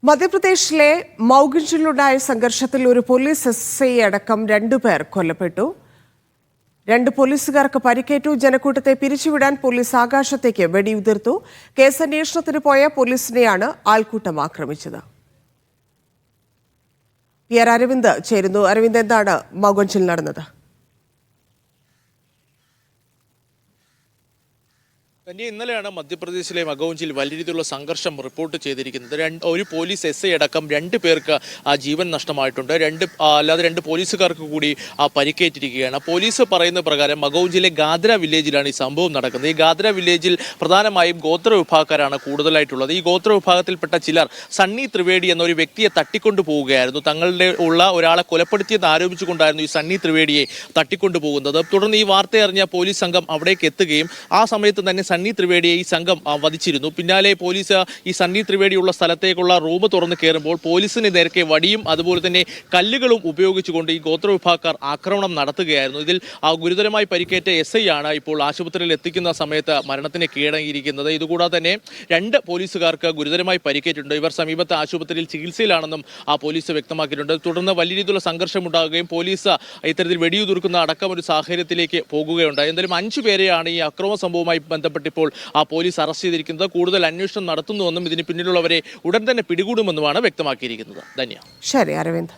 മധ്യപ്രദേശിലെ മൗഗഞ്ചിലുണ്ടായ സംഘർഷത്തിൽ ഒരു പോലീസ് എസ്ഐ അടക്കം 2 പേർ കൊല്ലപ്പെട്ടു. 2 പോലീസുകാർക്ക് പരിക്കേറ്റു. ജനക്കൂട്ടത്തെ പിരിച്ചുവിടാൻ പോലീസ് ആകാശത്തേക്ക് വെടിയുതിർത്തു. കേസന്വേഷണത്തിന് പോയ പോലീസിനെയാണ് ആൾക്കൂട്ടം ആക്രമിച്ചത്. PR അരവിന്ദ് ചേരുന്നു. അരവിന്ദ്, എന്താണ് മൗഗഞ്ചിൽ നടന്നത്? ഇന്നലെയാണ് മധ്യപ്രദേശിലെ മഗൗഞ്ചിൽ വലിയ രീതിയിലുള്ള സംഘർഷം റിപ്പോർട്ട് ചെയ്തിരിക്കുന്നത്. ഒരു പോലീസ് SI അടക്കം 2 പേർക്ക് ജീവൻ നഷ്ടമായിട്ടുണ്ട്. അല്ലാതെ 2 പോലീസുകാർക്ക് കൂടി പരിക്കേറ്റിരിക്കുകയാണ്. പോലീസ് പറയുന്ന പ്രകാരം മഗൗഞ്ചിലെ ഗാദ്ര വില്ലേജിലാണ് ഈ സംഭവം നടക്കുന്നത്. ഈ ഗാദ്ര വില്ലേജിൽ പ്രധാനമായും ഗോത്ര വിഭാഗക്കാരാണ് കൂടുതലായിട്ടുള്ളത്. ഈ ഗോത്ര വിഭാഗത്തിൽപ്പെട്ട ചിലർ സണ്ണി ത്രിവേദി എന്നൊരു വ്യക്തിയെ തട്ടിക്കൊണ്ടു പോവുകയായിരുന്നു. തങ്ങളുടെ ഒരാളെ കൊലപ്പെടുത്തിയെന്ന് ആരോപിച്ചുകൊണ്ടായിരുന്നു ഈ സണ്ണി ത്രിവേദിയെ തട്ടിക്കൊണ്ടു പോകുന്നത്. തുടർന്ന് ഈ വാർത്തയറിഞ്ഞ പോലീസ് സംഘം അവിടേക്ക് എത്തുകയും ആ സമയത്ത് തന്നെ സണ്ണി ത്രിവേദിയെ ഈ സംഘം വധിച്ചിരുന്നു. പിന്നാലെ പോലീസ് ഈ സണ്ണി ത്രിവേദിയുള്ള സ്ഥലത്തേക്കുള്ള റൂം തുറന്ന് കയറുമ്പോൾ പോലീസിന് നേരെ വടിയും അതുപോലെ തന്നെ കല്ലുകളും ഉപയോഗിച്ചുകൊണ്ട് ഈ ഗോത്രവിഭാഗക്കാർ ആക്രമണം നടത്തുകയായിരുന്നു. ഇതിൽ ഗുരുതരമായി പരിക്കേറ്റ SI ആണ് ഇപ്പോൾ ആശുപത്രിയിൽ എത്തിക്കുന്ന സമയത്ത് മരണത്തിന് കീഴടങ്ങിയിരിക്കുന്നത്. ഇതുകൂടാതെ തന്നെ 2 പോലീസുകാർക്ക് ഗുരുതരമായി പരിക്കേറ്റിട്ടുണ്ട്. ഇവർ സമീപത്തെ ആശുപത്രിയിൽ ചികിത്സയിലാണെന്നും പോലീസ് വ്യക്തമാക്കിയിട്ടുണ്ട്. തുടർന്ന് വലിയ രീതിയിലുള്ള സംഘർഷം ഉണ്ടാകുകയും പോലീസ് ഇത്തരത്തിൽ വെടിയുതിർക്കുന്ന അടക്കം ഒരു സാഹചര്യത്തിലേക്ക് പോകുകയുണ്ടായി. എന്തായാലും 5 പേരെയാണ് ഈ അക്രമ സംഭവവുമായി ബന്ധപ്പെട്ട് ഇപ്പോൾ പോലീസ് അറസ്റ്റ് ചെയ്തിരിക്കുന്നത്. കൂടുതൽ അന്വേഷണം നടത്തുന്നുവെന്നും ഇതിന് പിന്നിലുള്ളവരെ ഉടൻ തന്നെ പിടികൂടുമെന്നുമാണ് വ്യക്തമാക്കിയിരിക്കുന്നത്. ധന്യ. ശരി അരവിന്ദ്.